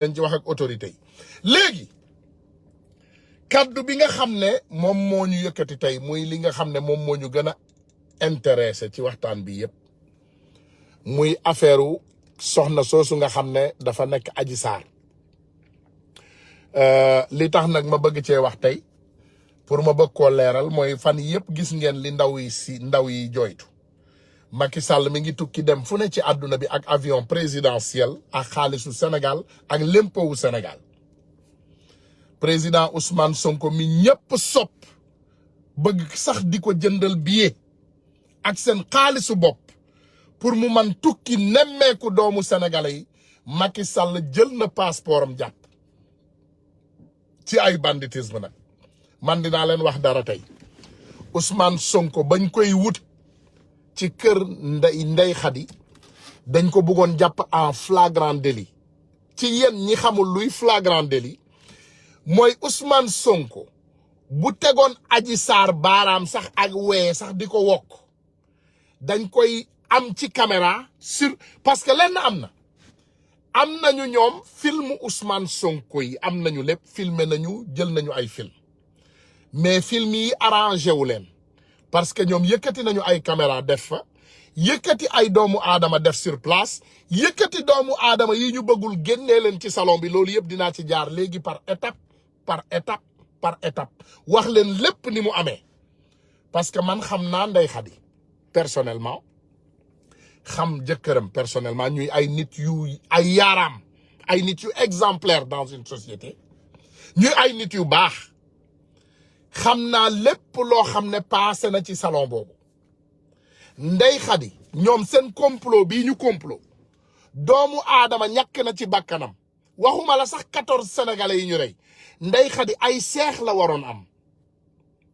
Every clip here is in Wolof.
dañ ci wax ak autorité yi léegi kaddu bi nga xam ne moom moo ñu yëkkati tey muy li nga xam ne moom moo ñu gën a intéressé ci waxtaan bi yëpp muy affaire u soxna soosu nga xam ne dafa nekk Adji Sarr li tax nag ma bëgg cee wax tey pour ma bëgg koo leeral mooy fan yëpp gis ngeen li ndaw yi jooytu Macky Sall mi ngi tukki dem fu ne ci àdduna bi ak avion présidentiel ak xaalisu Sénégal ak l'impôt wu Sénégal président Ousmane Sonko mi ñëpp sopp bëgg sax di ko jëndal billet ak seen xaalisu bopp pour mu man tukki nemmeeku doomu sénégalais yi Macky Sall jël na passeport am jàpp ci ay banditisme nag man dinaa leen wax dara tey Ousmane Sonko bañ koy wut ci kër Ndey Khady dañ ko bëggoon jàpp en flagrant délit ci yéen ñi xamul luy flagrant délit mooy Ousmane Sonko bu tegoon Adji Sarr baaraam sax ak wee sax di ko wokk dañ koy am ci caméra sur parce que lenn am nañu ñoom film Ousmane Sonko yi am nañu lépp filmé nañu jël nañu ay film mais film yi arrangé wu leen parce que ñoom yëkkati nañu ay caméra def fa yëkkati ay doomu aadama def sur place yëkkati doomu aadama yi ñu bëggul génnee leen ci salon bi loolu yëpp dinaa ci jaar léegi par étape wax leen lépp ni mu amee parce que man xam naa Ndey Khady personnellement xam jëkkëram personnellement ñuy ay nit yu ay yaaraam ay nit yu exemplaire dans une société ñuy ay nit yu baax xam naa lépp loo xam ne passé na ci salon boobu Ndey Khady ñoom seen complot bii ñu complot doomu aadama ñàkk na ci bakkanam waxuma la sax 14 sénégalais yi ñu rey Ndey Khady ay seex la waroon am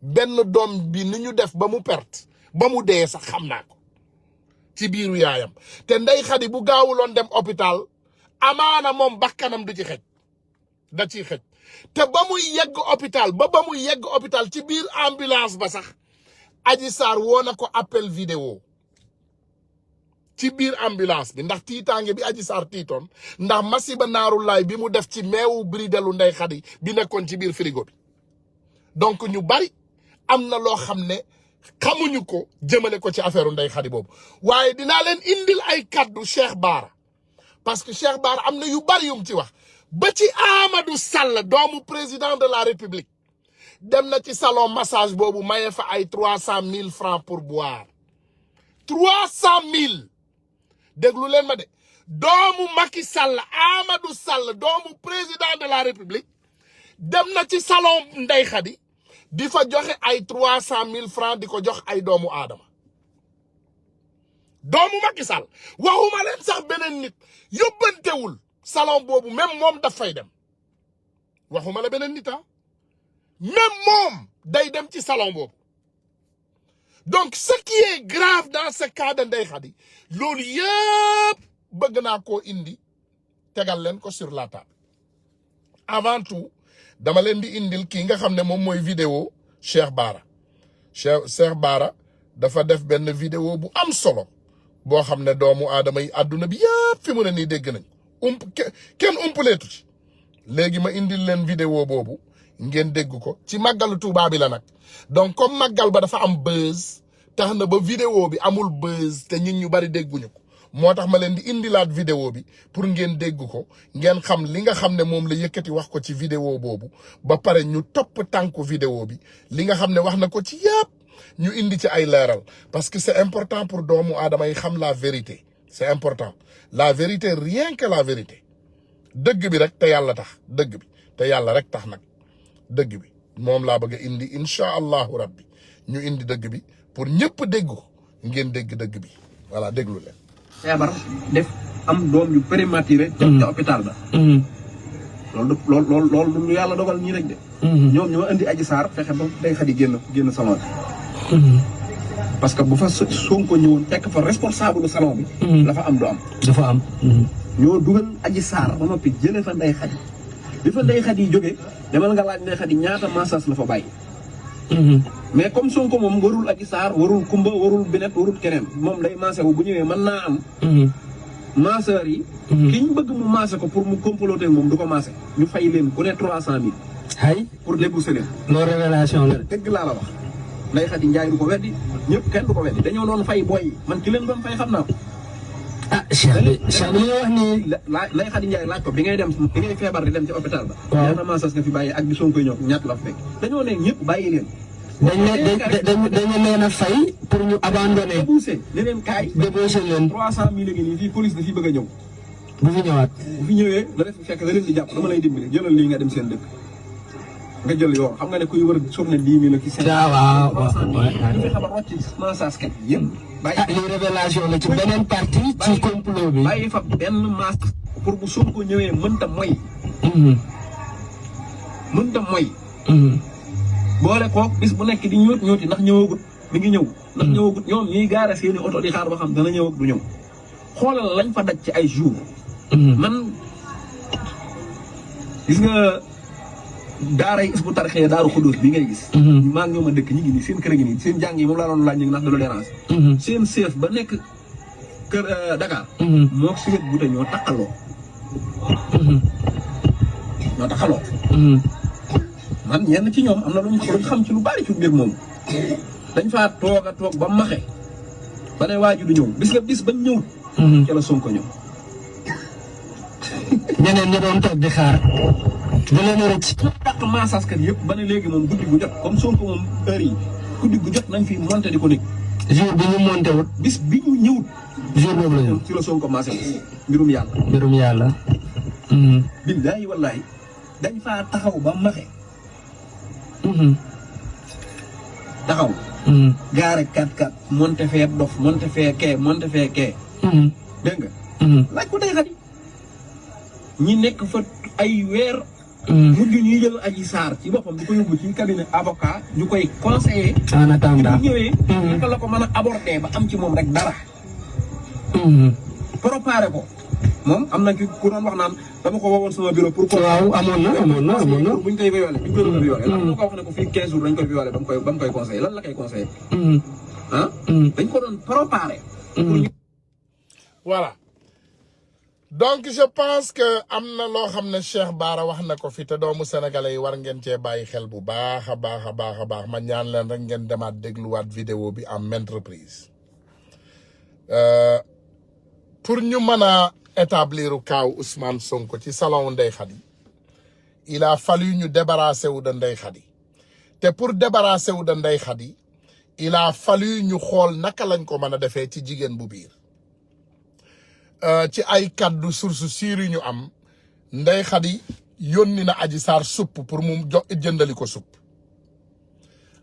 benn doom bi ni ñu def ba mu perte ba mu dee sax xam naa ko ci biiru yaayam te Ndey Khady bu gaawuloon dem hôpital amaana moom bakkanam du ci xëj da ciy xëj te ba muy yegg hôpital ci biir ambulance ba sax Adji Sarr woo na ko appel vidéo ci biir ambulance bi ndax tiitaange bi Adji Sarr tiitoon ndax masiba naaru laay bi mu def ci meewu bridelu Ndey Khady bi nekkoon ci biir frigo bi donc ñu bari am na loo xam ne xamuñu ko jëmale ko ci affaire Ndey Khady boobu waaye dinaa leen indil ay kaddu Cheikh Bara parce que Cheikh Bara am na yu bari yum ci wax ba ci Amadou Sall doomu président de la République dem na ci salon massage boobu maye fa ay 300 000 francs pour boire 300 000 déglu leen ma de doomu Macky Sall Amadou Sall doomu président de la République dem na ci salon Ndey Khady di fa joxe ay 300 000 francs di ko jox ay doomu aadama doomu Macky Sall waxuma leen sax beneen nit yóbbantewul salon boobu même moom daf fay dem waxuma la beneen nit même moom day dem ci salon boobu donc ce qui est grave dans ce cas de Ndey Khady loolu yëpp bëgg naa koo indi tegal leen ko sur la table avant tout dama leen di indil kii nga xam ne moom mooy vidéo Cheikh Bara dafa def benn vidéo bu am solo boo xam ne doomu aadama yi àdduna bi yëpp fi mu ne nii dégg nañ kenn umpaleetu ci léegi ma indil leen vidéo boobu ngeen dégg ko ci màggalu Tuubaa bi la nag donc comme màggal ba dafa am buzz tax na ba vidéo bi amul buzz te ñun ñu bari dégguñu ko moo tax ma leen di indilaat vidéo bi pour ngeen dégg ko ngeen xam li nga xam ne moom la yëkkati wax ko ci vidéo boobu ba pare ñu topp tànku vidéo bi li nga xam ne wax na ko ci yëpp ñu indi ci ay leeral parce que c'est important pour doomu aadama yi xam la vérité c'est important la vérité rien que la vérité dëgg bi rek te yàlla tax dëgg bi te yàlla rek tax nag dëgg bi moom laa bëgg a indi incha allahu rabbi ñu indi dëgg bi pour ñëpp dégg ko ngeen dégg dëgg bi voilà déglu leen. feebar def am doom yu prématuré. ca hôpital ba. loolu lu yàlla dogal ñii rek de. ñoom ñoo indi Adji Sarr fexe ba Ndey Khady génn salon bi. parce que bu fa Sonko ñëwoon fekk fa responsable salon bi. dafa am du am. dafa am. ñoo dugal Adji Sarr ba noppi jëlee fa Ndey Khady bi fa Ndey Khady jógee demal nga laaj Ndey Khady ñaata massage la fa bàyyi. mais comme Sonko moom warul Adji Sarr warul Kumba warul Binet warul keneen moom day maase wu bu ñëwee mën naa am. masseurs yi. ki ñu bëgg mu massé ko pour mu comploter moom du ko massé ñu fay leen ku ne 300 000. hay pour débourser leen. loolu révélation la. dëgg laa la wax. Ndeye Khady Ndiaye du ko weddi ñëpp kenn du ko weddi dañoo doon fay boy yi man ki leen doon fay xam naa ko. ah Cheikh li nga wax nii. Ndeye Khady Ndiaye laaj ko bi ngay feebar di dem ci hôpital ba. waaw ñaata massage nga fi bàyyi ak bi Sonko ñëw ñaata la fa fekk dañoo ne ñëpp bàyyi leen. dañu leen a fay pour ñu abandonné. débouché ne leen kaay. débouché leen 300 000 ngi nii fii police da fi bëgg a ñëw. bu fi ñëwaat. bu fi ñëwee la def fekk la leen di jàpp dama lay dimbali jëlal lii nga dem seen dëkk. nga jël yoon xam nga ne kuy wër journée 10 000 ki. waaw waaw ñu fexe ba rocc massage kat yëpp. bàyyi ah lii révélation la ci beneen partie ci complot bi. bàyyi fa benn masse pour bu Sonko ñëwee mënta moy. mënta moy. boole koog bis bu nekk di ñooti ndax ñëwagut mi ngi ñëw. ndax ñëwagut ñoom ñuy gaare seeni oto di xaar ba xam dana ñëw ak du ñëw. xoolal lañ fa daj ci ay jours. man gis nga daaray is bu tarxee daaru xudóos bi ngay gis. maa ngi ñoom a dëkk ñi ngi nii seen kër gi nii seen jàng yi moom laa doon laaj ñu ndax da lu dérange. seen chef ba nekk kër Dakar. moo si wet bu te ñoo takkaloo. ñoo takkaloo. man ñenn ci ñoom am na lu ñu xam ci lu bari ci mbir moom dañ faa toog a toog ba maxe ba ne waaju du ñëw bis bañ ñëw. ca la Sonko ñëw. ñeneen ñi doon toog di xaar. da leen a rëcc. ñu dàq massage kat yëpp ba ne léegi moom guddi gu jot comme Sonko moom heure yi guddi gu jot nañ fi monté di ko nekk. jour bi ñu monté wut. bis bi ñu ñëwut. jour boobu la ñëw. ci la Sonko commencé mbirum yàlla. mbirum yàlla. billaahi wallaahi dañ faa taxaw ba maxe. taxaw. gaare 4x4 monte fee dof monte fee kee. dégg nga. laaj ko Ndeye Khady ñi nekk fa ay weer. mujj ñuy jël Adji Sarr ci boppam di ko yóbbu ci cabinet avocat ñu koy conseiller. en attendant bu ñëwee. naka la ko mën a aborder ba am ci moom rek dara. préparé ko. moom am na ki ku doon wax naan dama ko woowoon sama bureau pour. waaw amoon na. buñ koy violé buñ koy doon violé. lan la ko wax ne ko fii 15 jours dañ koy violé ba mu koy conseillé lan la koy conseillé. dañ ko doon préparé. voilà donc je pense que am na loo xam ne Cheikh Bara wax na ko fi te doomu sénégalais yi war ngeen cee bàyyi xel bu baax a baax ma ñaan leen rek ngeen demaat dégluwaat vidéo bi en maintes reprises pour ñu mën a établir kaaw Ousmane Sonko ci salon Ndeye Khady il a fallu ñu débarrasser wu de Ndeye Khady te pour débarrasser wu de Ndeye Khady il a fallu ñu xool naka lañ ko mën a defee ci jigéen bu biir ci ay kaddu source sûre yu ñu am Ndeye Khady yónni na Adji Sarr supp pour mu jëndali ko supp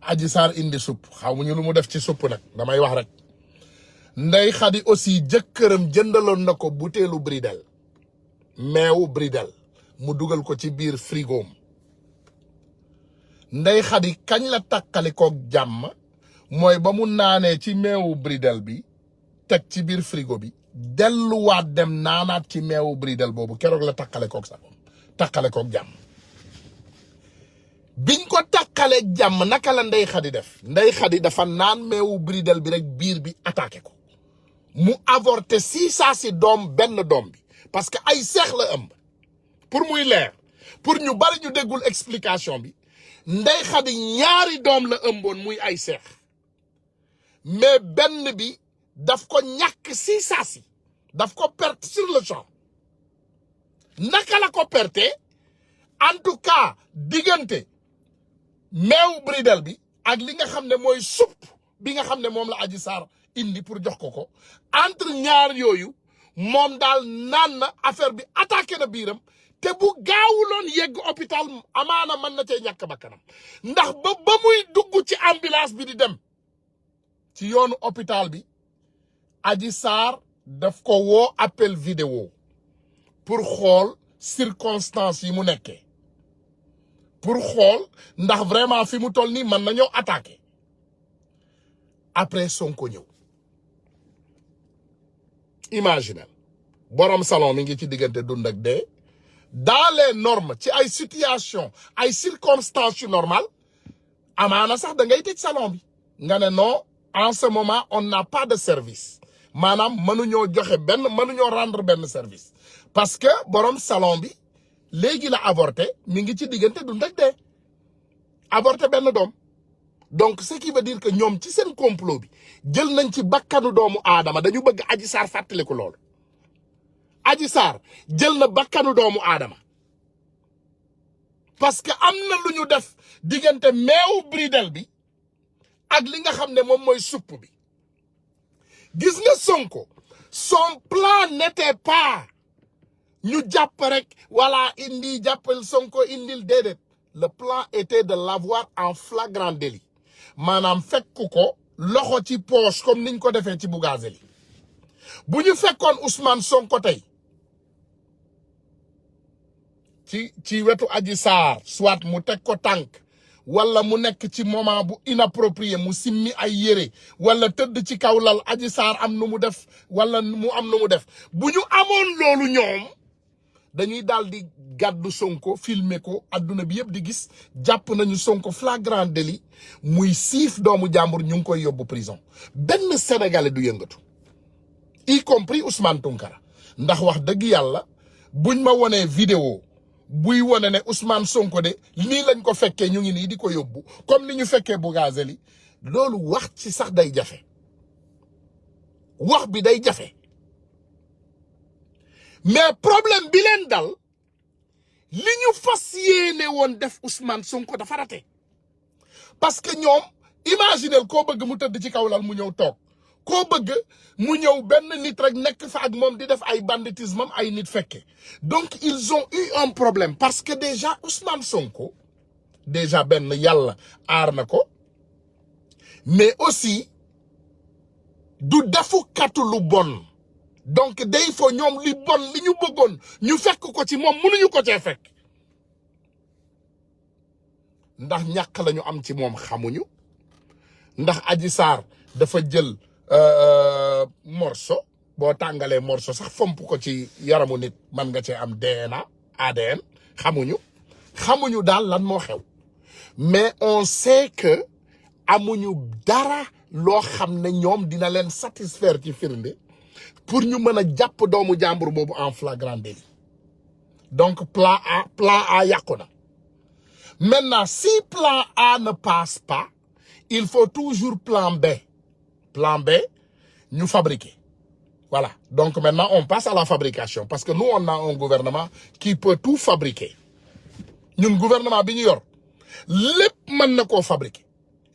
Adji Sarr indi supp xamuñu lu mu def ci supp nag damay wax rek Ndeye Khady aussi jëkkëram jëndaloon na ko butéelu bridel meewu bridel mu dugal ko ci biir frigoom Ndeye Khady kañ la takkalikook jàmm mooy ba mu naanee ci meewu bridel bi teg ci biir frigo bi delluwaat dem naanaat ci meewu bridel boobu keroog la takkalikook sa takkalikook jàmm biñ ko takkaleeg jàmm naka la Ndeye Khady def Ndeye Khady dafa naan meewu bridel bi rek biir bi attaqué ko mu avorté si saa si benn doom bi parce que ay seex la ëmb pour muy leer pour ñu bari ñu déggul explication bi Ndeye Khady ñaari doom la ëmboon muy ay seex mais benn bi daf ko ñàkk si saa si daf ko perte sur le champ naka la ko perte en tout cas diggante meewu bridel bi ak li nga xam ne mooy supp bi nga xam ne moom la Adji Sarr indi pour jox ko entre ñaar yooyu moom daal naan na affaire bi attaqué na biiram te bu gaawuloon yegg hôpital amaana mën na cee ñàkk bakkanam ndax ba muy dugg ci ambulance bi di dem ci yoonu hôpital bi Adji Sarr daf ko woo appel vidéo pour xool circonstances yi mu nekkee pour xool ndax vraiment fi mu toll nii mën nañoo attaqué après Sonko ñëw imaginez borom salon mi ngi ci diggante dund ak dee dans les normes ci ay situation ay circonstances yu normales amaana sax da ngay tëj salon bi nga ne non en ce moment on n'a pas de service maanaam mënuñoo joxe mënuñoo rendre benn service parce que borom salon bi léegi la avorté mi ngi ci diggante dund ak dee avorté benn doom donc ce qui veut dire que ñoom ci seen complot bi jël nañ ci bakkanu doomu aadama dañu bëgg Adji Sarr fàttaliku loolu Adji Sarr jël na bakkanu doomu aadama parce que am na lu ñu def diggante meewu bridel bi ak li nga xam ne moom mooy supp bi gis nga Sonko son plan n'était pas ñu jàpp rek wala indi jàppal Sonko indil déedéet le plan était de l'avoir en flagrant délit maanaam fekk ko loxo ci poche comme niñ ko defee ci Bougazelli bu ñu fekkoon Ousmane Sonko tey ci wetu Adji Sarr soit mu teg ko tànk wala mu nekk ci moment bu inapproprié mu simmi ay yére wala tëdd ci kaw lal Adji Sarr am nu mu def wala mu am nu mu def bu ñu amoon loolu ñoom dañuy daal di gàddu Sonko filmer ko adduna bi yëpp di gis jàpp nañu Sonko flagrant délit muy siif doomu jàmbur ñu ngi koy yóbbu prison benn sénégalais du yëngatu y compris Ousmane Tounkara ndax wax dëgg yàlla buñ ma wonee vidéo buy wone ne Ousmane Sonko de lii lañ ko fekkee ñu ngi nii di ko yóbbu comme ni ñu fekkee Bougazelli loolu wax ci sax day jafe wax bi day jafe mais problème bi leen dal li ñu fas yéene woon def Ousmane Sonko dafa raté parce que ñoom imaginel koo bëgg mu tëdd ci kaw lal mu ñëw toog koo bëgg mu ñëw benn nit rek nekk fa ak moom di def ay banditisme ay nit fekke donc ils ont eu un problème parce que déjà Ousmane Sonko déjà benn yàlla aar na ko mais aussi du defu katu lu bon donc day fo ñoom li bon li ñu bëggoon ñu fekk ko ci moom mënuñu ko cee fekk ndax ñàkk la ñu am ci moom xamuñu ndax Adji Sarr dafa jël morceau boo tàngalee morceau sax fomp ko ci yaramu nit man nga cee am DNA ADN xamuñu daal lan moo xew mais on sait que amuñu dara loo xam ne ñoom dina leen satisfaire ci firnde pour ñu mën a jàpp doomu jàmbur boobu en flagrant délit donc plan A yàqu na maintenant si plan A ne passe pas il faut toujours plan B ñu fabriquer voilà donc maintenant on passe à la fabrication parce que nous on a un gouvernement qui peut tout fabriquer ñun gouvernement bi ñu yor lépp mën na koo fabriquer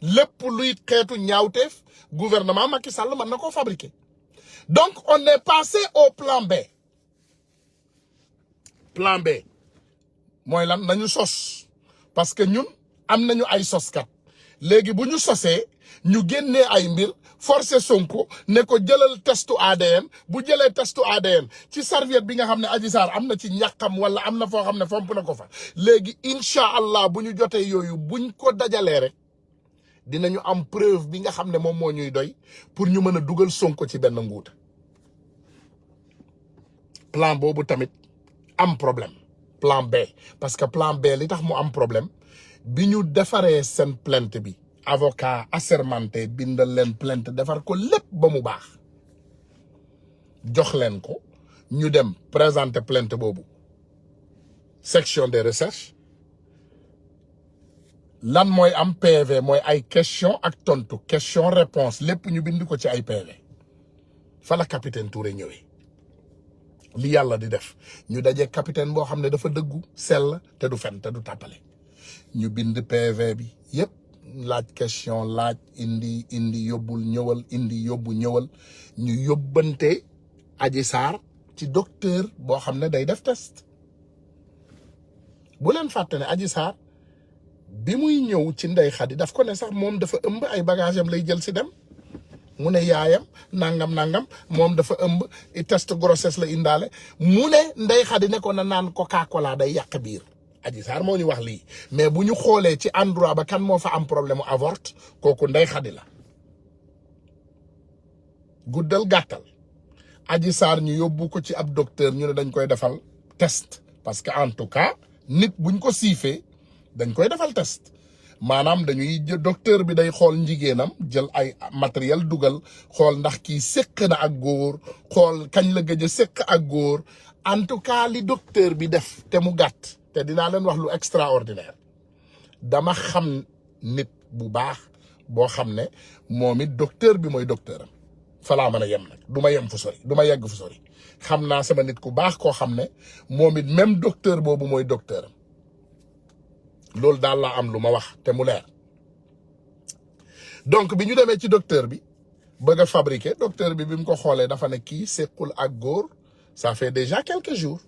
lépp luy xeetu ñaawteef gouvernement Macky Sall mën na koo fabriquer donc on est passé au plan B mooy lan nañu sos parce que ñun am nañu ay soskat léegi bu ñu sosee ñu génnee ay mbir forcé Sonko ne ko jëlal testu ADN bu jëlee testu ADN ci serviette bi nga xam ne Adji Sarr am na ci ñàkkam wala am na foo xam ne fomp na ko fa léegi incha allah bu ñu jotee yooyu buñ ko dajalee rek dinañu am preuve bi nga xam ne moom moo ñuy doy pour ñu mën a dugal Sonko ci benn nguuta plan boobu tamit am problème plan B parce que plan B li tax mu am problème bi ñu defaree seen plainte bi avocat assermenté bindal leen plainte defar ko lépp ba mu baax jox leen ko ñu dem présenter plainte boobu section des recherches lan mooy am PV mooy ay question ak tontu question réponse lépp ñu bind ko ci ay PV fa la capitaine Touré ñëwee li yàlla di def ñu daje capitaine boo xam ne dafa dëggu sell te du fen te du tàppale ñu bind PV bi yépp laaj question laaj indi yóbbul ñëwal indi yóbbu ñëwal ñu yóbbante Adji Sarr ci docteur boo xam ne day def test bu leen fàtte ne Adji Sarr bi muy ñëw ci Ndeye Khady daf ko ne sax moom dafa ëmb ay bagage am lay jël si dem mu ne yaayam nangam moom dafa ëmb test grossesse la indaale mu ne Ndeye Khady ne ko na naan Coca-Cola day yàq biir Adji Sarr moo ñu wax lii mais bu ñu xoolee ci endroit ba kan moo fa am problème mu avorte kooku Ndeye Khady la guddal gàttal Adji Sarr ñu yóbbu ko ci ab docteur ñu ne dañ koy defal test parce que en tout cas nit buñ ko siifee dañ koy defal test maanaam dañuy docteur bi day xool njigéenam jël ay matériel dugal xool ndax kii séq na ak góor xool kañ la gëj a séq ak góor en tout cas li docteur bi def te mu gàtt te dinaa leen wax lu extraordinaire dama xam nit bu baax boo xam ne moom it docteur bi mooy docteur am fa laa mën a yem nag du ma yem fu sori du ma yegg fu sori xam naa sama nit ku baax koo xam ne moom it même docteur boobu mooy docteur am loolu daal laa am lu ma wax te mu leer donc bi ñu demee ci docteur bi bëgg a fabriquer docteur bi mu ko xoolee dafa ne kii sequl ak góor ça fait déjà quelques jours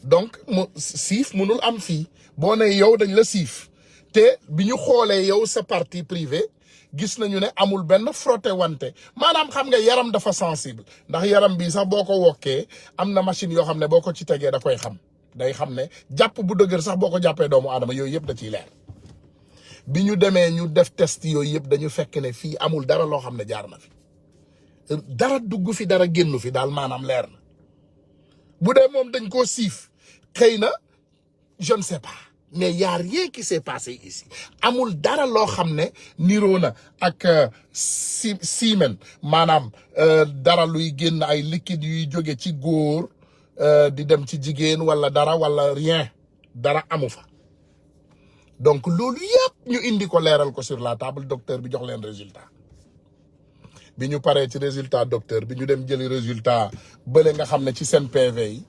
donc mu siif mënul am fii boo ne yow dañ la siif te bi ñu xoolee yow sa partie privée gis nañu ne amul benn frotté wante maanaam xam nga yaram dafa sensible ndax yaram bi sax boo ko wokkee am na machine yoo xam ne boo ko ci tegee da koy xam day xam ne jàpp bu dëgër sax boo ko jàppee doomu aadama yooyu yëpp da ciy leer bi ñu demee ñu def test yooyu yëpp dañu fekk ne fii amul dara loo xam ne jaar na fi dara dugg fi dara génnu fi daal maanaam leer na bu dee moom dañ koo siif xëy na je ne sais pas mais y a rien qui s'est passé ici amul dara loo xam ne niroo na ak semen maanaam dara luy génn ay liquide yuy jóge ci góor di dem ci jigéen wala dara wala rien dara amu fa donc loolu yëpp ñu indi ko leeral ko sur la table docteur bi jox leen résultat bi ñu paree ci résultat docteur bi ñu dem jëli résultat bële nga xam ne ci seen PV yi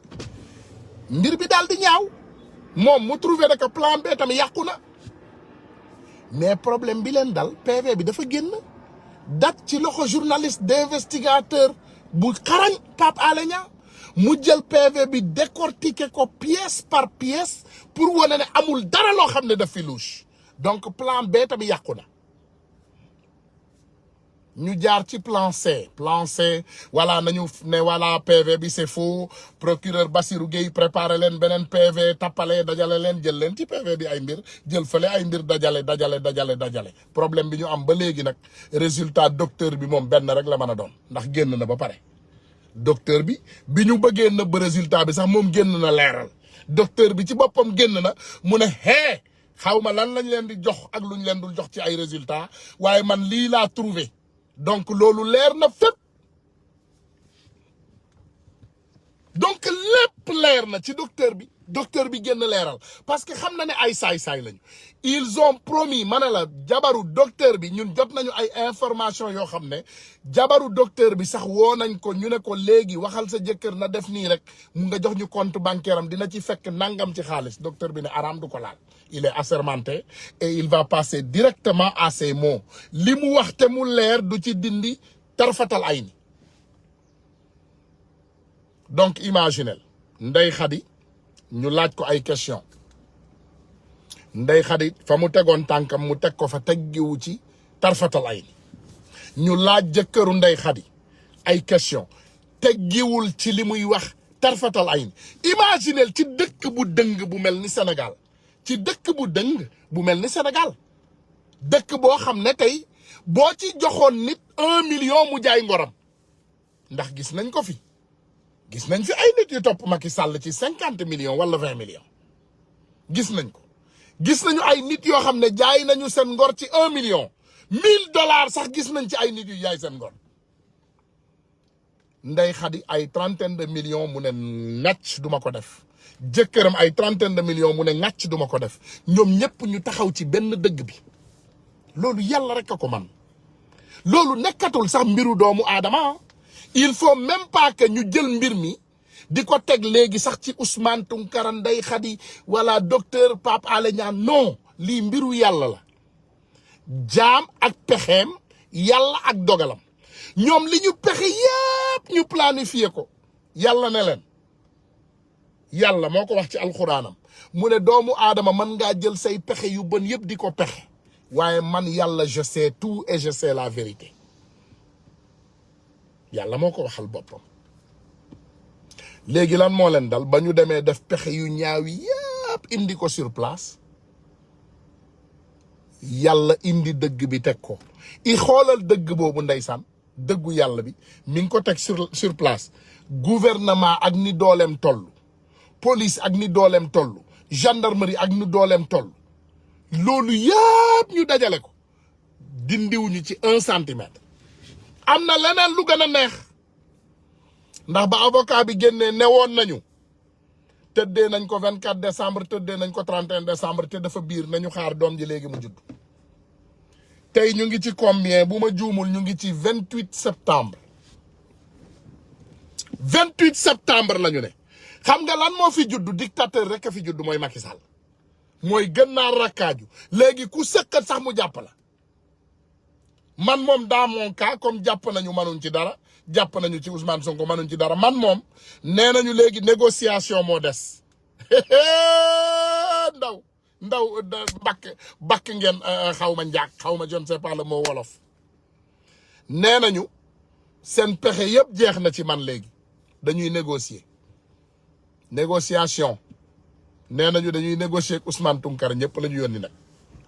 mbir bi daal di ñaaw moom mu trouvé que plan B tamit yàqu na mais problème bi leen dal PV bi dafa génn date ci loxo journaliste d'investigateur bu xarañ Pape Alé Niang mu jël PV bi décortiquer ko pièce par pièce pour wane ne amul dara loo xam ne daf fi louche donc plan B tamit yàqu na ñu jaar ci plan C voilà nañu ne voilà PV bi c'est faux procureur Bassirou Gueye préparé leen beneen PV tappale dajale leen jël leen ci PV bi ay mbir jël fële ay mbir dajale problème bi ñu am ba léegi nag résultat docteur bi moom benn rek la mën a doon ndax génn na ba pare docteur bi ñu bëggee nëbb résultat bi sax moom génn na leeral docteur bi ci boppam génn na mu ne hee xaw ma lan lañ leen di jox ak luñ leen dul jox ci ay résultat waaye man lii laa trouvé donc loolu leer na fépp donc lépp leer na ci docteur bi génn leeral parce que xam na ne ay saay-saay lañu ils ont promis ma ne la jabaru docteur bi ñun jot nañu ay information yoo xam ne jabaru docteur bi sax woo nañ ko ñu ne ko léegi waxal sa jëkkër na def nii rek mu nga jox ñu compte bancaire am dina ci fekk nangam ci xaalis docteur bi ne araam du ko laal il est assermenté et il va passer directement à ses mots li mu wax te mu leer du ci dindi tarfatal ay ni donc imaginez Ndeye Khady ñu laaj ko ay question Ndeye Khady fa mu tegoon tànkam mu teg ko fa teggiwu ci tarfatal ay ni ñu laaj jëkkëru Ndeye Khady ay question teggiwul ci li muy wax tarfatal ay ni imaginez ci dëkk bu dëng bu mel ni Sénégal ci dëkk bu dëng bu mel ni Sénégal dëkk boo xam ne tey boo ci joxoon nit 1 million mu jaay ngoram ndax gis nañ ko fi gis nañ fi ay nit yu topp Macky Sall ci 50 millions wala 20 millions gis nañ ko gis nañu ay nit yoo xam ne jaay nañu seen ngor ci 1 million $1000 sax gis nañ ci ay nit yu jaay seen ngor Ndeye Khady ay 30 de millions mu ne ngàcc duma ko def jëkkëram ay 30 de millions mu ne ngàcc duma ko def ñoom ñëpp ñu taxaw ci benn dëgg bi loolu yàlla rek a ko man loolu nekkatul sax mbiru doomu aadama il faut même pas que ñu jël mbir mi di ko teg léegi sax ci Ousmane Tounkara Ndeye Khady wala docteur Pape Alé Niang non lii mbiru yàlla la jaam ak pexeem yàlla ak dogalam ñoom li ñu pexe yépp ñu planifié ko yàlla ne leen yàlla moo ko wax ci alxuraanam mu ne doomu aadama mën ngaa jël say pexe yu bon yëpp di ko pexe waaye man yàlla je sais tout et je sais la vérité yàlla moo ko waxal boppam léegi lan moo leen dal ba ñu demee def pexe yu ñaaw yëpp indi ko sur place yàlla indi dëgg bi teg ko i xoolal dëgg boobu ndeysaan dëggu yàlla bi mi ngi ko teg sur place gouvernement ak ni dooleem toll police ak ni dooleem toll gendarmerie ak ni dooleem toll loolu yëpp ñu dajale ko dindiwuñu ci 1 centimètre. am na leneen lu gën a neex ndax ba avocat bi génnee newoon nañu tëddee nañ ko 24 décembre tëddee nañ ko 31 décembre te dafa biir nañu xaar doom ji léegi mu judd. tey ñu ngi ci combien bu ma juumul ñu ngi ci 28 septembre 28 septembre la ñu ne xam nga lan moo fi judd dictateur rek a fi judd mooy Macky Sall mooy gën naa rakkaaju léegi ku sëkkat sax mu jàpp la. man moom dans mon cas comme jàpp nañu mënuñ ci dara jàpp nañu ci Ousmane Sonko mënuñ ci dara man moom nee nañu léegi négociation moo des ndaw bakk ngeen xaw ma njaag xaw ma je ne sais pas le mot wolof. nee nañu seen pexe yëpp jeex na ci man léegi dañuy négociation nee nañu dañuy négocier ak Ousmane Tounkara ñëpp la ñu yónni nag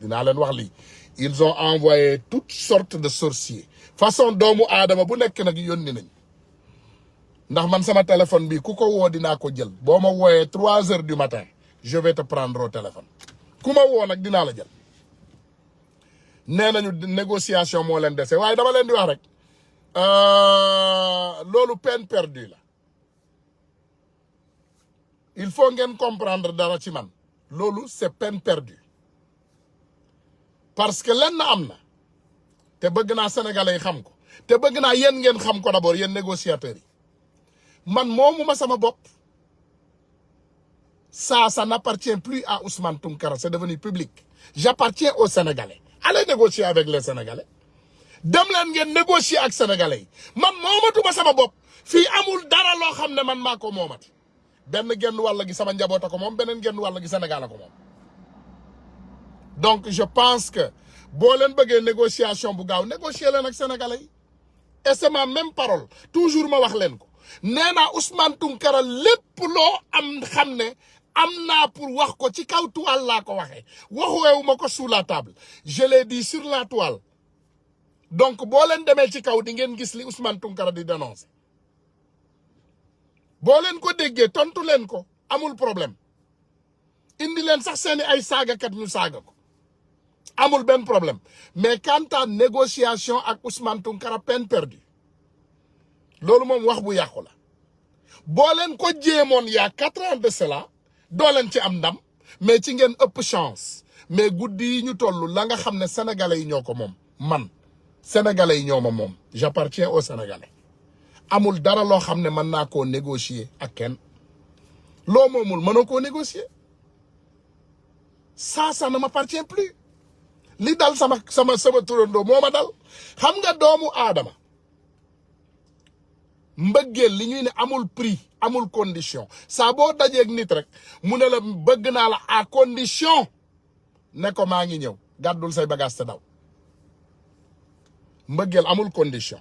dinaa leen wax lii. ils ont envoyé toutes sortes de sorciers façon doomu aadama bu nekk nag yónni nañ ndax man sama téléphone bi ku ko woo dinaa ko jël boo ma wooyee 3 heures du matin je vais te prendre au téléphone ku ma woo nag dinaa la jël. nee nañu négociation moo leen dese waaye dama leen di wax rek loolu peine perdue la il faut ngeen comprendre dara ci man loolu c'est peine perdue. parce que lenn am na te bëgg naa sénégalais yi xam ko te bëgg naa yéen ngeen xam ko d'abord yéen négociateurs yi man moomuma sama bopp ça n'appartient plus à Ousmane Tounkara c'est devenu public j'appartiens aux Sénégalais allez négocier avec les Sénégalais dem leen ngeen négocier ak sénégalais yi man moomatuma sama bopp fii amul dara loo xam ne man maa ko moomati benn genn wàll gi sama njaboot a ko moom beneen genn wàll gi Sénégal a ko moom. donc je pense que boo leen bëggee négociation bu gaaw négocier leen ak sénégalais yi et c'est ma même parole toujours ma wax leen ko nee naa Ousmane Tounkara lépp loo am xam ne am naa pour wax ko ci kaw toile laa ko waxee waxuweewu ma ko sous la table je l'ai dit sur la toile donc boo leen demee ci kaw di ngeen gis li Ousmane Tounkara di dénoncer boo leen ko déggee tontu leen ko amul problème indi leen sax seeni ay saagakat ñu saaga ko amul benn problème mais quant à négociation ak Ousmane Tounkara peine perdue loolu moom wax bu yàqu la boo leen ko jéemoon y a 4 ans de cela doo leen ci am ndam mais ci ngeen ëpp chance mais guddi yi ñu toll la nga xam ne sénégalais yi ñoo ko moom man sénégalais yi ñoo ma moom j'appartiens aux sénégalais amul dara loo xam ne mën naa koo négocier ak kenn loo moomul mënoo koo négocier ça ne m'appartient plus li dal sama turandoo moo ma dal xam nga doomu aadama mbëggeel li ñuy ne amul prix amul condition saa boo dajeeg nit rek mu ne la bëgg naa la à condition ne ko maa ngi ñëw gàddul say bagage te daw mbëggeel amul condition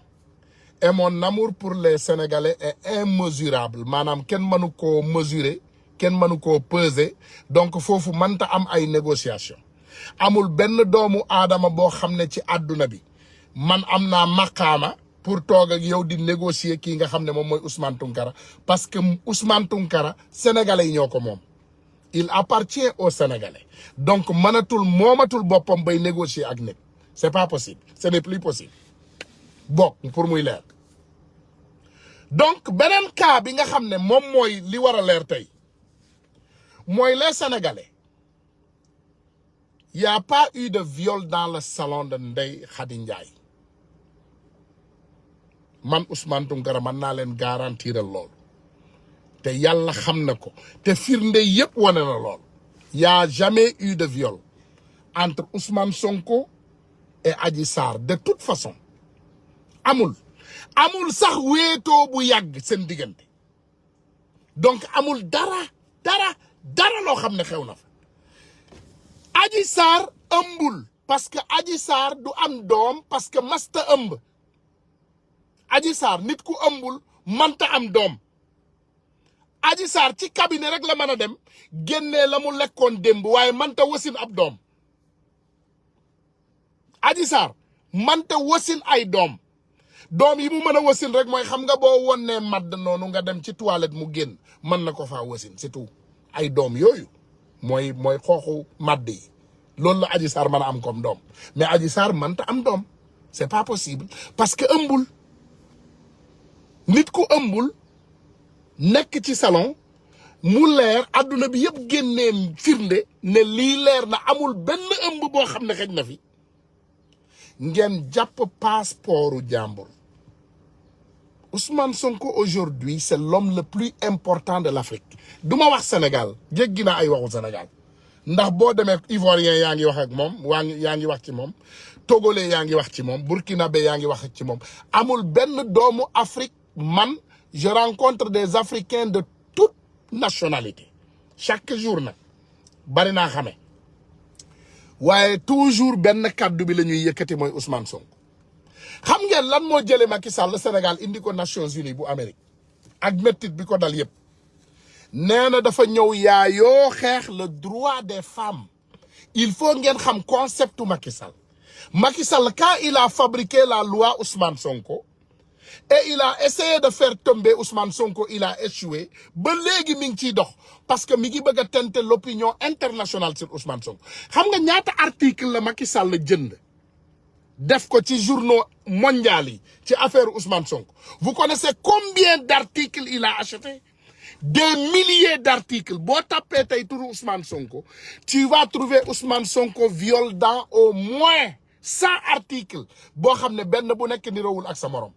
et mon amour pour les Sénégalais est immesurable maanaam kenn mënu koo mesurer kenn mënu koo peser donc foofu mënta am ay négociation amul benn doomu aadama boo xam ne ci àdduna bi man am naa maqaama pour toog ak yow di négocier kii nga xam ne moom mooy Ousmane Tounkara parce que Ousmane Tounkara sénégalais yi ñoo ko moom il appartient aux Sénégalais donc moomatul boppam bay négocier ak nit c'est pas possible ce n'est plus possible bokk pour muy leer donc beneen cas bi nga xam ne moom mooy li war a leer tey mooy les Sénégalais y a pas eu de viol dans le salon de Ndeye Khady Ndiaye man Ousmane Tounkara mën naa leen garantiral loolu te yàlla xam na ko te firnde yëpp wane na loolu y a jamais eu de viol entre Ousmane Sonko et Adji Sarr de toute façon amul sax wéetoo bu yàgg seen diggante donc amul dara loo xam ne xew na fa Adji Sarr ëmbul parce que Adji Sarr du am doom parce que masta ëmb Adji Sarr nit ku ëmbul manta am doom Adji Sarr ci cabinet rek la mën a dem génnee la mu lekkoon démb waaye manta wasin ab doom Adji Sarr manta wasin ay doom yi mu mën a wasin rek mooy xam nga boo wonnee madd noonu nga dem ci toilette mu génn mën na ko faa wasin c'est tout ay doom yooyu mooy xooxu madd yi loolu la Adji Sarr mën a am comme doom mais Adji Sarr mënta am doom c'est pas possible parce que ëmbul nit ku ëmbul nekk ci salon mu leer adduna bi yëpp génnee firnde ne lii leer na amul benn ëmb boo xam ne xëj na fi ngeen jàpp passeportu jàmbur. Ousmane Sonko aujourd'hui c'est l'homme le plus important de l'Afrique du ma wax Sénégal jéggi naa ay waxu Sénégal ndax boo demee Ivoirien yaa ngi wax ak moom yaa ngi wax ci moom Togolais yaa ngi wax ci moom Burkinabé yaa ngi wax ci moom amul benn doomu Afrique man je rencontre des Africains de toute nationalité chaque jour nag bari naa xamee waaye toujours benn kaddu bi la ñuy yëkkati mooy Ousmane Sonko. xam ngeen lan moo jëlee Macky Sall Sénégal indi ko Nations Unies bu Amérique ak méttit bi ko dal yëpp nee na dafa ñëw yaayoo xeex le droit des femmes il faut ngeen xam concept Macky Sall. Macky Sall quand il a fabriqué la loi Ousmane Sonko et il a essayé de faire tomber Ousmane Sonko il a échoué ba léegi mi ngi ciy dox parce que mi ngi bëgg a tenter l'opinion internationale sur Ousmane Sonko. xam nga ñaata article la Macky Sall jënd def ko ci journaux mondiaux yi ci affaire Ousmane Sonko vous connaissez combien d'articles il a acheté des milliers d'articles boo tapé tey turu Ousmane Sonko tu vas trouver Ousmane Sonko viol dans au moins 100 articles boo xam ne benn bu nekk niroowul ak sa morom.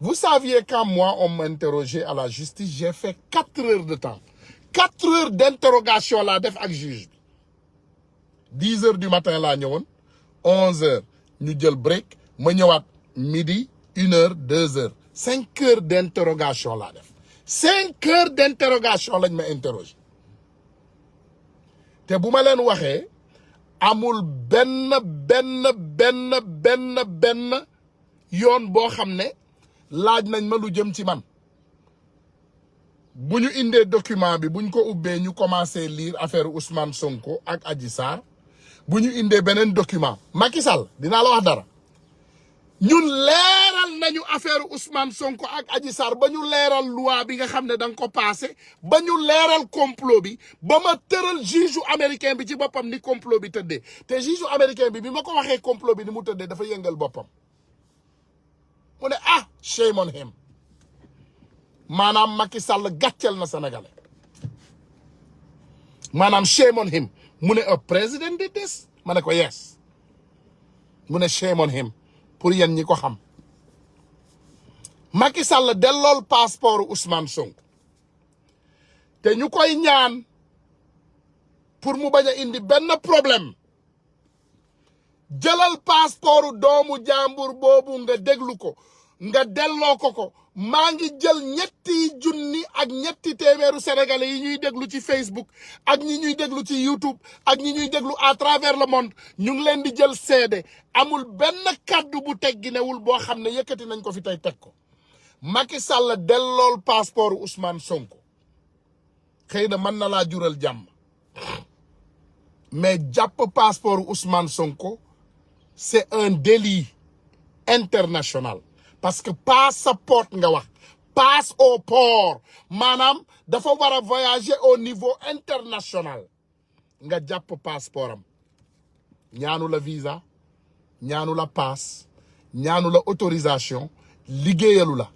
Vous saviez quand moi on m'interrogeait à la justice j'ai fait 4 heures de temps 4 heures d'interrogation laa def ak juge bi 10 heures du matin laa ñëwoon 11 heures ñu jël break ma ñëwaat midi 1 heure 2 heures 5 heures d'interrogation laa def 5 heures d'interrogation lañ ma interroger te bu ma leen waxee amul benn yoon boo xam ne laaj nañ ma lu jëm ci man bu ñu indee document bi bu ñu ko ubbee ñu commencé lire affaire Ousmane Sonko ak Adji Sarr bu ñu indee beneen document Macky Sall dinaa la wax dara ñun leeral nañu affaire Ousmane Sonko ak Adji Sarr ba ñu leeral loi bi nga xam ne da nga ko passé ba ñu leeral complot bi ba ma tëral juge américain bi ci boppam ni complot bi tëddee te juge américain bi ma ko waxee complot bi ni mu tëddee dafa yëngal boppam mu ne ah shame on him maanaam Macky Sall gàcceel na Sénégalais maanaam shame on him mu ne a president did this ma ne ko yes mu ne shame on him pour yéen ñi ko xam Macky Sall dellool passeport Ousmane Sonko te ñu koy ñaan pour mu bañ a indi benn problème jëlal passeport doomu jàmbur boobu nga déglu ko nga delloo ko maa ngi jël ñetti téeméeru sénégalais yi ñuy déglu ci Facebook ak ñi ñuy déglu ci YouTube ak ñi ñuy déglu à travers le monde ñu ngi leen di jël seede amul benn kaddu bu tegginewul boo xam ne yëkkati nañ ko fi tey teg ko Macky Sall dellool passeport Ousmane Sonko xëy na mën na laa jural jàmm mais jàpp passeport Ousmane Sonko c'est un délit international parce que passeport nga wax passe au port maanaam dafa war a voyager au niveau international nga jàpp passeport am ñaanu la visa ñaanu la passe ñaanu la autorisation liggéeyalu la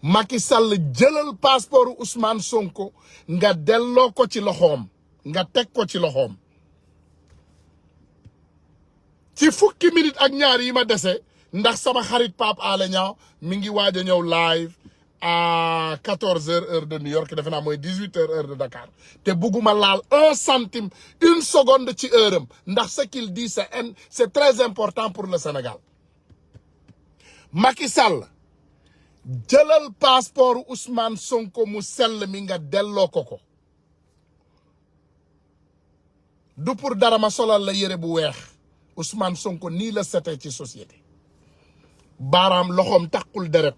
Macky Sall jëlal passeport Ousmane Sonko nga delloo ko ci loxoom nga teg ko ci loxoom ci fukki minute ak ñaar yi ma dese ndax sama xarit Pape Alé Niang mi ngi waaj a ñëw live à 14h heure de New York defe naa mooy 18h heure de Dakar te bugguma laal 1 centime 1 seconde ci heure am ndax ce qu'il dit c'est très important pour le Sénégal Macky Sall jëlal passeport Ousmane Sonko mu sell mi nga delloo ko du pour dara ma solal la yére bu weex Ousmane Sonko nii la setee ci société baaraam loxoom takkul deret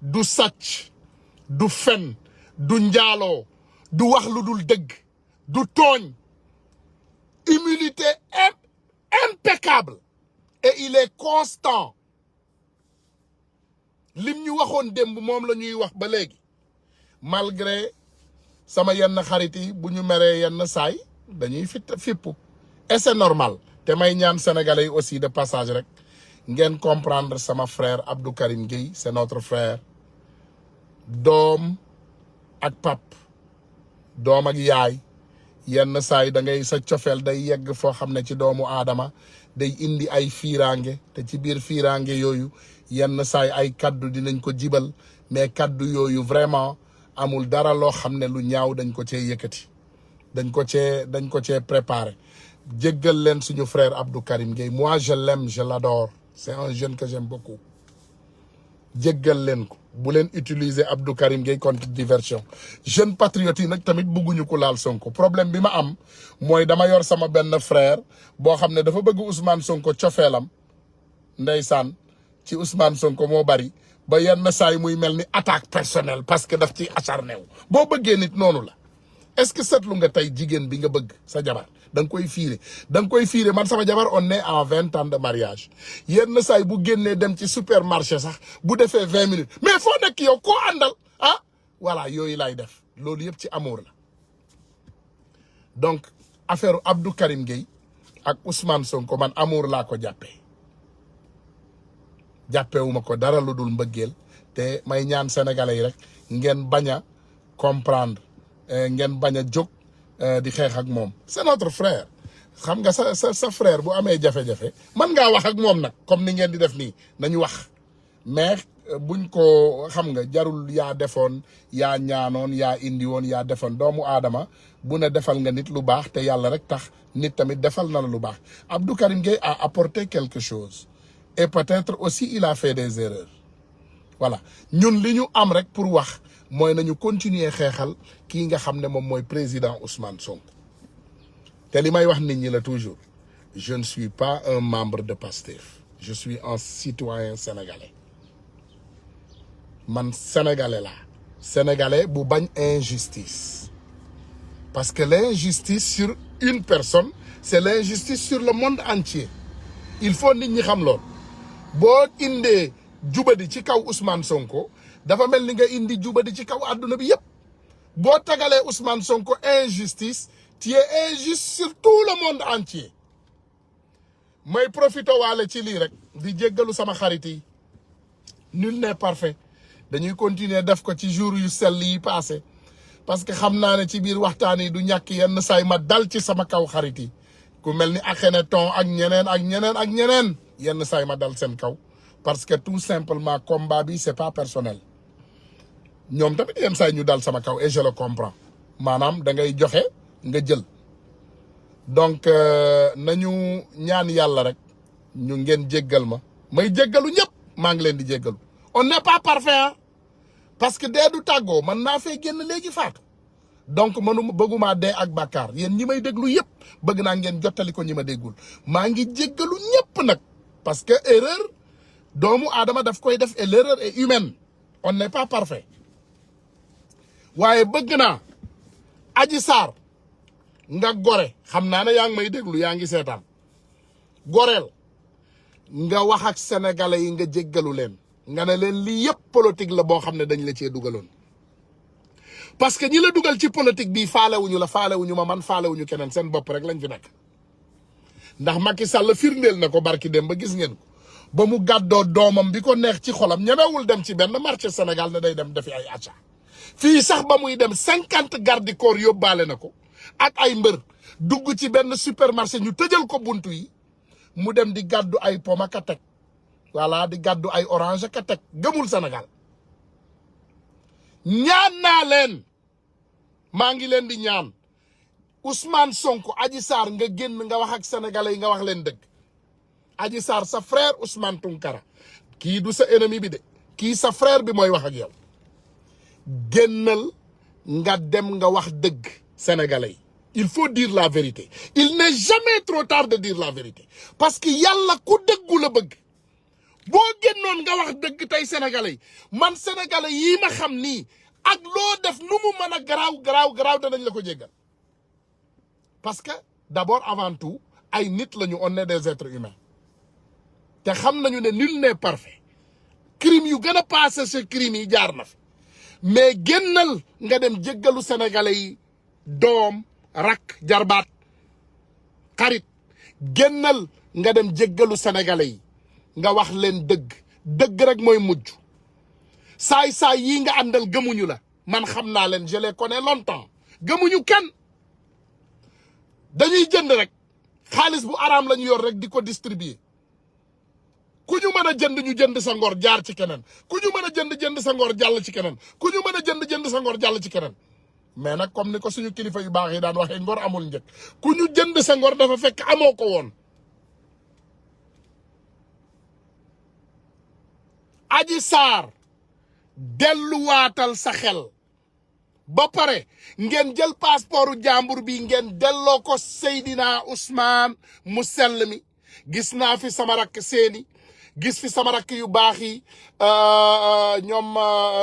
du sàcc du fen du njaaloo du wax lu dul dëgg du tooñ humilité impeccable et il est constant lim ñu waxoon démb moom la ñuy wax ba léegi malgré sama yenn xarit yi bu ñu meree yenn saay dañuy fippu et c'est normal te may ñaan sénégalais yi aussi de passage rek ngeen comprendre sama frère Abdou Karim Gueye c'est notre frère doom ak pap doom ak yaay yenn saa yi da ngay sa cofeel day yegg foo xam ne ci doomu aadama day indi ay fiiraange te ci biir fiiraange yooyu yenn saa yi ay kaddu dinañ ko jibal mais kaddu yooyu vraiment amul dara loo xam ne lu ñaaw dañ ko cee yëkkati dañ ko cee préparé jéggal leen suñu frère Abdou Karim Gueye moi je l'aime je l'adore c'est un jeune que j'aime beaucoup jéggal leen ko bu leen utiliser Abdou Karim Gueye contre diversion jeune patriote yi nag tamit bëgguñu ko laal Sonko problème bi ma am mooy dama yor sama benn frère boo xam ne dafa bëgg Ousmane Sonko cofeelam ndeysaan ci Ousmane Sonko moo bari ba yenn saa yi muy mel ni attaque personnelle parce que daf ci acharné wu boo bëggee nit noonu la est-ce que seetlu nga tey jigéen bi nga bëgg sa jabar da nga koy fiire man sama jabar on est en 20 ans de mariage yenn saa yi bu génnee dem ci supermarché sax bu defee 20 minutes mais foo nekk yow koo àndal ah voilà yooyu lay def loolu yëpp ci amour la donc affaire Abdou Karim Gueye ak Ousmane Sonko man amour laa ko jàppewuma ko dara lu dul mbëggeel te may ñaan sénégalais yi rek ngeen bañ a comprendre ngeen bañ a jóg di xeex ak moom c'est notre frère xam nga sa frère bu amee jafe-jafe man ngaa wax ak moom nag comme ni ngeen di def nii nañu wax mais buñ ko xam nga jarul yaa defoon yaa ñaanoon yaa indi woon yaa defoon doomu aadama bu ne defal nga nit lu baax te yàlla rek tax nit tamit defal na la lu baax Abdou Karim Gueye a apporté quelque chose et peut-être aussi il a fait des erreurs voilà ñun li ñu am rek pour wax mooy nañu continuer xeexal kii nga xam ne moom mooy président Ousmane Sonko te li may wax nit ñi la toujours je ne suis pas un membre de Pastef je suis un citoyen sénégalais man sénégalais laa sénégalais bu bañ injustice parce que l'injustice sur une personne c'est l'injustice sur le monde entier il faut nit ñi xam lool boo indee jubadi ci kaw Ousmane Sonko dafa mel ni nga indi jubadi ci kaw àdduna bi yëpp boo tagalee Ousmane Sonko injustice tu es injuste sur tout le monde entier may profité waale ci lii rek di jéggalu sama xarit yi nul n'est parfait dañuy continuer def ko ci jour yu sell yi passé parce que xam naa ne ci biir waxtaan yi du ñàkk yenn saay ma dal ci sama kaw xarit yi ku mel ni Akhenaton ak ñeneen yenn saay ma dal seen kaw parce que tout simplement combat bi c'est pas personnel ñoom tamit yenn saay ñu dal sama kaw et je le comprends maanaam da ngay joxe nga jël donc nañu ñaan yàlla rek ñu ngeen jéggal ma may jéggalu ñëpp maa ngi leen di jéggalu on n'est pas parfait hein parce que dee du tàggoo man naa fee génn léegi faatu donc bëgguma dee ak bàkkaar yéen ñi may déglu yëpp bëgg naa ngeen jottali ko ñi ma déggul maa ngi jéggalu ñëpp nag parce que erreur doomu aadama daf koy def et l'erreur est humaine on n'est pas parfait waaye bëgg naa Adji Sarr nga gore xam naa ne yaa ngi may déglu yaa ngi seetaan goreel nga wax ak sénégalais yi nga jéggalu leen nga ne leen lii yëpp politique la boo xam ne dañ la cee dugaloon parce que ñi la dugal ci politique bi faalewuñu la faalewuñu ma man faalewuñu keneen seen bopp rek lañ fi nekk ndax Macky Sall firndeel na ko barki dem ba gis ngeen ko ba mu gàddoo doomam bi ko neex ci xolam ñemewul dem ci benn marché Sénégal ne day dem defi ay achat fii sax ba muy dem 50 garde corps yóbbaale na ko ak ay mbër dugg ci benn supermarché ñu tëjal ko buntu yi mu dem di gàddu ay poma ka teg voilà di gàddu ay orange ka teg gëmul Sénégal ñaan naa leen maa ngi leen di ñaan Ousmane Sonko Adji Sarr nga génn nga wax ak sénégalais yi nga wax leen dëgg Adji Sarr sa frère Ousmane Tounkara kii du sa ennemi bi de kii sa frère bi mooy wax ak yow génnal nga dem nga wax dëgg sénégalais yi il faut dire la vérité il n'est jamais trop tard de dire la vérité parce que yàlla ku dëggu la bëgg boo génnoon nga wax dëgg tey sénégalais yi man sénégalais yii ma xam nii ak loo def nu mu mën a garaaw danañ la ko jéggal parce que d'abord avant tout ay nit lañu on est des êtres humains te xam nañu ne nul n'est parfait crime yu gën a passé ce crime yi jaar na fi mais génnal nga dem jéggalu sénégalais yi doom rak jarbaat xarit génnal nga dem jéggalu sénégalais yi nga wax leen dëgg rek mooy mujj saay yii nga àndal gëmuñu la man xam naa leen je les connais longtemps gëmuñu kenn dañuy jënd rek xaalis bu araam lañu yor rek di ko distribuer ku ñu mën a jënd ñu jënd sa ngor jaar ci keneen ku ñu mën a jënd sa ngor jàll ci keneen ku ñu mën a jënd sa ngor jàll ci keneen mais nag comme ni ko suñu kilifa yu baax yi daan waxee ngor amul njëkk ku ñu jënd sa ngor dafa fekk amoo ko woon. Adji Sarr delluwaatal sa xel ba pare ngeen jël passeportu jàmbur bi ngeen delloo ko Seydina Ousmane mu sell mi gis naa fi sama rakk seeni gis fi sama rakk yu baax yi ñoom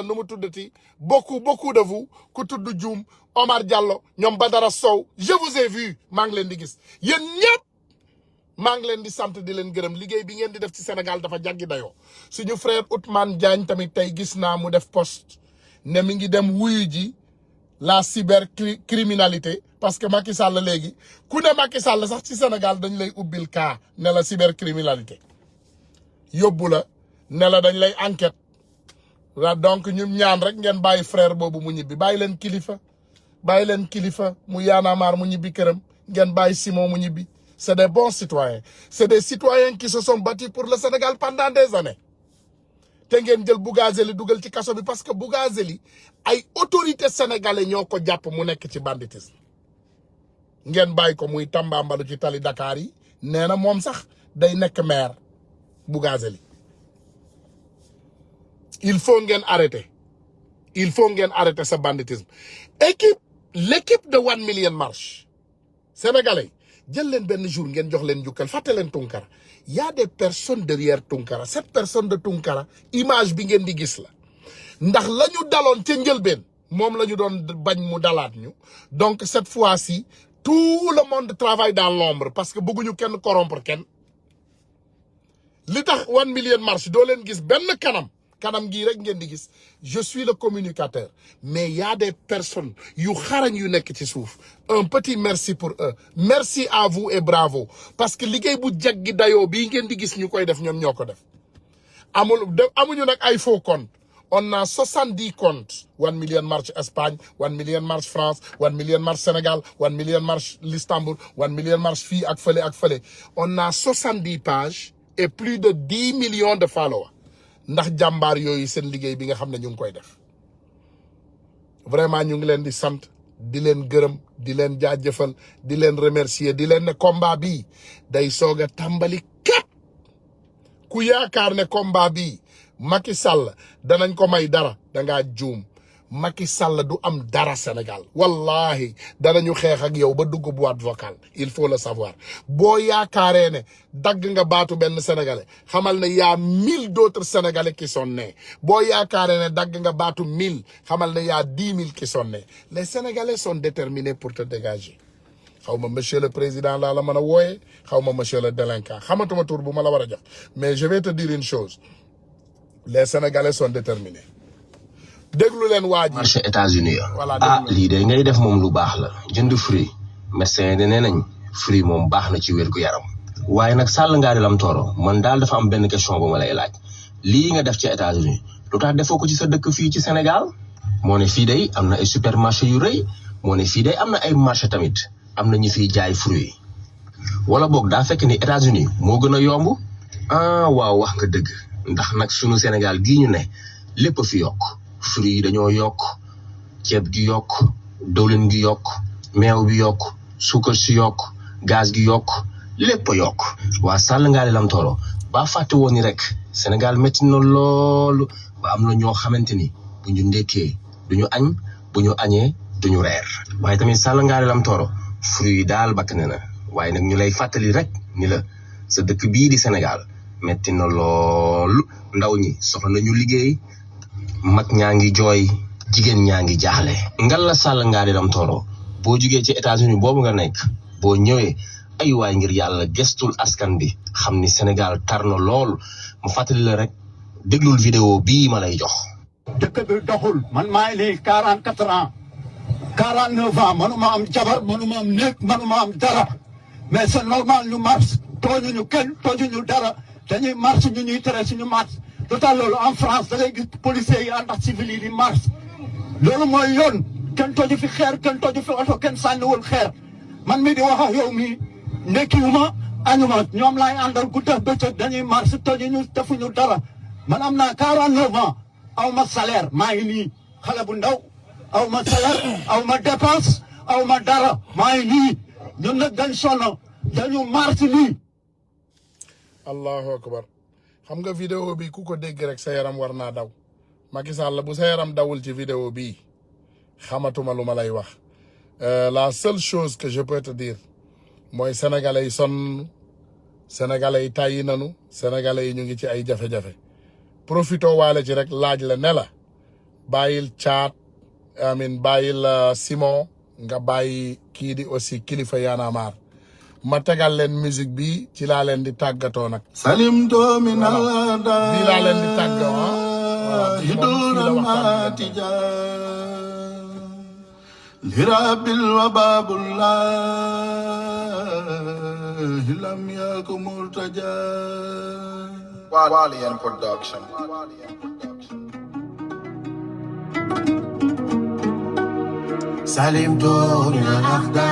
nu mu tuddati beaucoup de vous ku tudd Dioum Omar Diallo ñoom Badara Sow je vous ai vu maa ngi leen di gis yéen ñëpp maa ngi leen di sant di leen gërëm liggéey bi ngeen di def ci Sénégal dafa jaggi dayoo suñu frère Ousmane Diagne tamit tey gis naa mu def post ne mi ngi dem wuyu ji la cybercriminalité parce que Macky Sall léegi ku ne Macky Sall sax ci Sénégal dañ lay ubbil cas ne la cybercriminalité yóbbu la ne la dañ lay enquête la donc ñun ñaan rek ngeen bàyyi frère boobu mu ñibbi bàyyi leen kilifa mu yaanaamaar mu ñibbi këram ngeen bàyyi Simon mu ñibbi c'est des bons citoyens c'est des citoyens qui se sont battus pour le Sénégal pendant des années te ngeen jël Bougazeli dugal ci kaso bi parce que Bougazeli ay autorités sénégalais ñoo ko jàpp mu nekk ci banditisme ngeen bàyyi ko muy tambambalu ci tali Dakar yi nee na moom sax day nekk maire Bougazeli il faut ngeen arrêter sa banditisme l'équipe de 1 Million March sénégalais jël leen benn jour ngeen jox leen njukkal fàtte leen Tunkara y a des personnes derrière Tunkara cette personne de Tunkara image bi ngeen di gis la ndax la ñu daloon ca njëlbeen moom la ñu doon bañ mu dalaat ñu donc cette fois-ci tout le monde travaille dans l'ombre parce que bëgguñu kenn corrompre kenn li tax 1 Million March doo leen gis benn kanam gii rek ngeen di gis je suis le communicateur mais y a des personnes yu xarañ yu nekk ci suuf un petit merci pour eux merci à vous et bravo parce que liggéey bu jaggi dayoo bii ngeen di gis ñu koy def ñoom ñoo ko def amuñu nag ay faux comptes on a 70 comptes 1 Million March Espagne 1 Million March France 1 Million March Sénégal 1 Million March l'Istanbul 1 Million March fii ak fële on a 70 pages et plus de 10 millions de followers ndax jàmbaar yooyu seen liggéey bi nga xam ne ñu ngi koy def vraiment ñu ngi leen di sant di leen gërëm di leen jaajëfal di leen remercier di leen ne combat bi day soog a tàmbali képp ku yaakaar ne combat bi Macky Sall danañ ko may dara dangaa juum Macky Sall du am dara Sénégal wallahi danañu xeex ak yow ba dugg boîte vocale il faut le savoir boo yaakaaree ne dagg nga baatu benn sénégalais xamal ne y'a 1000 d'autres sénégalais qui sont nés boo yaakaaree ne dagg nga baatu 1000 xamal ne y'a 10 000 qui sont nés les sénégalais sont déterminés pour te dégager xaw ma monsieur le président laa la mën a wooyee xaw ma monsieur le délinquant xamatuma tur bu ma la war a jox mais je vais te dire une chose les sénégalais sont déterminés. déglu leen waa ji marché États-Unis voilà lii de ngay def moom lu baax la jënd fruit médecin de nee nañ fruit moom baax na ci wér gu yaram waaye nag Sall Ngaari Lam Tooro man daal dafa am benn question bu ma lay laaj lii nga def ci États-Unis lu tax defoo ko ci sa dëkk fii ci Sénégal moo ne fii day am na ay supermarché yu rëy moo ne fii day am na ay marché tamit am na ñu fiy jaay fruit wala boog daa fekk ni États-Unis moo gën a yomb waaw wax nga dëgg ndax nag sunu Sénégal gii ñu ne lépp fi yokk fruits yi dañoo yokk ceeb gi yokk dawlin gi yokk meew bi yokk suukar si yokk gaz gi yokk lépp a yokk waa Sall Ngaari Lam Tooro ba fàtte woon ni rek Sénégal métti na loolu ba am na ñoo xamante ni bu ñu ndekkee duñu añ bu ñu añee duñu reer waaye tamit Sall Ngaari Lam Tooro fruits yi daal bakk ne na waaye nag ñu lay fàttali rek ni la sa dëkk bii di Sénégal métti na loolu ndaw ñi soxla nañu liggéey mag ñaa ngi jooy jigéen ñaa ngi jaaxle ngal la Sall Ngaari Lam Tooro boo jugee ci États-Unis boobu nga nekk boo ñëwee ay waay ngir yàlla gestul askan bi xam ni Sénégal tar na lool mu fàttali la rek déglul vidéo bii ma lay jox. dëkk bi doxul man maa ngi nii 44 ans 49 ans manuma am jabar manuma am néeg manuma am dara mais c'est normal ñu marche tooñuñu kenn tooñuñu dara dañuy marche ñu ñuy tere suñu marche lu tax loolu en France da ngay gis policiers yi ànd ak civil yi di marche loolu mooy yoon kenn tooju fi xeer kenn tooju fi oto kenn sànniwul xeer man mi di wax ak yow mii ndekkiwuma añuma ñoom laay àndal guddeeg bëccëg dañuy marche tooñuñu defuñu dara man am naa 49 ans aw ma salaire maa ngi nii xale bu ndaw aw ma salaire aw ma dépense aw ma dara maa ngi nii ñun nag dañ sonn dañu marche nii. allahu akbar xam nga vidéo bi ku ko dégg rek sa yaram war naa daw Macky Sall bu sa yaram dawul ci vidéo bii xamatuma lu ma lay wax la seule chose que je peux te dire mooy sénégalais yi sonn sénégalais yi tàyyi nanu sénégalais yi ñu ngi ci ay jafe-jafe profito waale ci rek laaj la ne la bàyyil caat bàyyil Simon nga bàyyi kii di aussi kilifa Y'en marre ma tegal leen musique bi ci laa leen di tàggatoo nag salim doomi nada bii laa leen di tàggatoo hidurammatija lirabil wa babullah lam yaku murtaja Walian Production salim doomi nada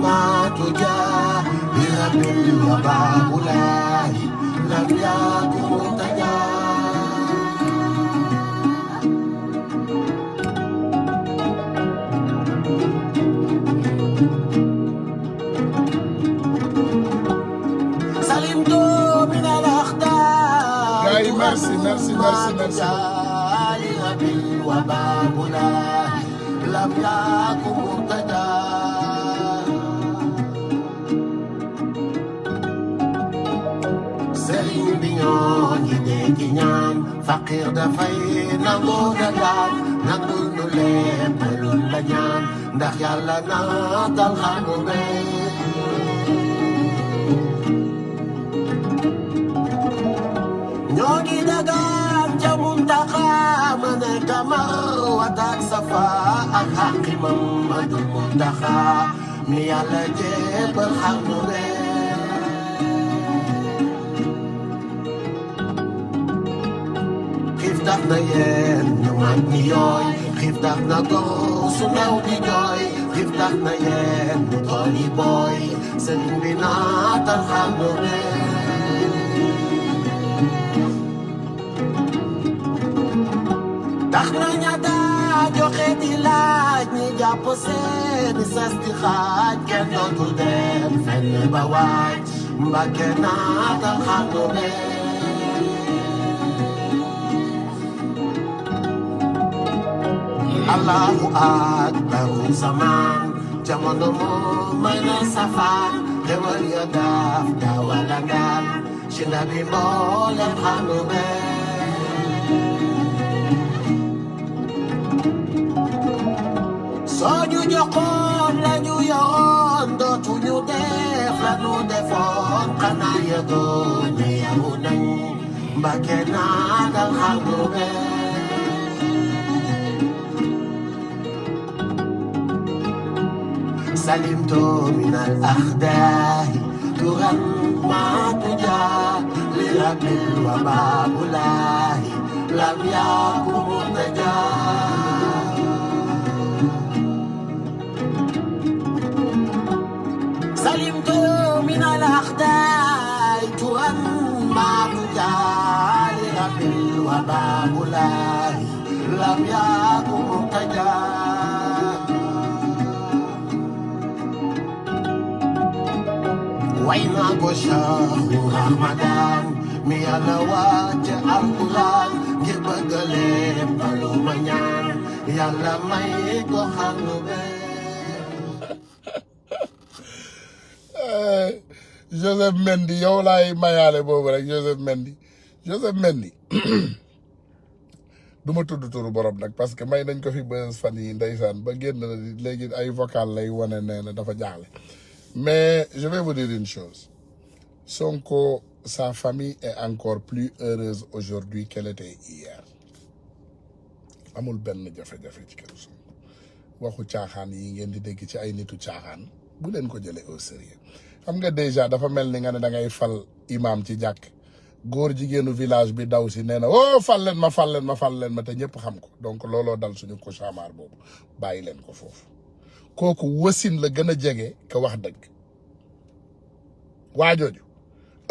ما تجاه برب وباب الله لم يكن مرتجاه سلمت من الأخطاء merci لرب وباب الله لم يكن مرتجاه sëriñ bi ñoo ñi dégg ñaan faqir dafay nangoo dagaan nangul nu lépp lu la ñaan ndax yàlla naatal xarnu be ñoo ngi dagaan ca Muntaxa ma nekk Marwa ak Safa ak xaqi Mamadul Muntaxa mi yàlla jébbal xarnu be xiif tax na yéen ñu mag ñi yooy xiif tax na góor su ndaw di jooy xiif tax na yéen ñu tool yi booy sëriñ bi naatal xarnu be tax na ña daa joxe di laaj ñi jàpp seeni sas di xaaj kenn dootul dem fenn ba waaj Mbàkke naatal xarnu be Allahu akbaru zaman jamono moo may na safaan xewal ya daaf daawala ngaan ci ndabi mboolem xarnu be soo ñu joxoon la ñu yoroon dootuñu def la ñu defoon xanaa yëgoon ne yow nañ Mbàkke naatal xarnu be سلمت من الأخداع ترى ما تجاه لرب وباب الله لم يكن مرتجاه سلمت من الأخداع ترى ما تجاه لرب وباب الله لم يكن مرتجاه wayna ko shahru Ramadan mi yàlla wàcce alquran ngir bëgg lépp lu ma ñaan yàlla may ko xarnu be Joseph Mendy yow laay mayaale boobu rek Joseph Mendy du ma tudd turu borom nag parce que may nañ ko fi bës fan yi ndeysaan ba génn na léegi ay vocal lay wane nee na dafa jaaxle mais je vais vous dire une chose Sonko sa famille est encore plus heureuse aujourd'hui qu'elle était hier amul benn jafe-jafe ci kër Sonko waxu caaxaan yi ngeen di dégg ci ay nitu caaxaan bu leen ko jëlee au sérieux xam nga déjà dafa mel ni nga ne da ngay fal imam ci jàkk góor jigéenu village bi daw si nee na oh fal leen ma te ñëpp xam ko donc looloo dal suñu cauchemar boobu bàyyi leen ko foofu kooku wasin la gën a jege ka wax dëgg waajooju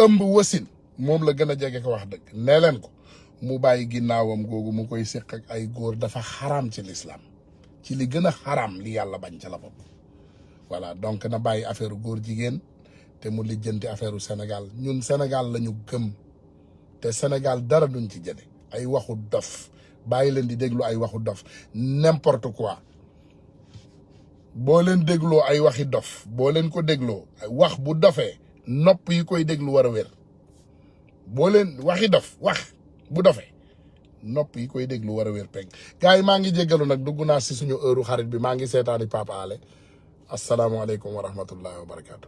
ëmb wasin moom la gën a jege ka wax dëgg nee leen ko mu bàyyi ginnaawam googu mu koy séq ak ay góor dafa xaraam ci l'islam ci li gën a xaraam li yàlla bañ ca la bopp voilà donc na bàyyi affaire góor jigéen te mu lijjanti affaire Sénégal ñun Sénégal la ñu gëm te Sénégal dara duñ ci jële ay waxu dof bàyyi leen di déglu ay waxu dof n'importe quoi boo leen dégloo ay waxi dof boo leen ko dégloo wax bu dofee nopp yi koy déglu war a wér boo leen waxi dof wax bu dofee nopp yi koy déglu war a wér pegg gars yi maa ngi jéggalu nag dugg naa si suñu heure xarit bi maa ngi seetaani Papa Alé asalaamaaleykum wa rahmatullahi wa barakaatu.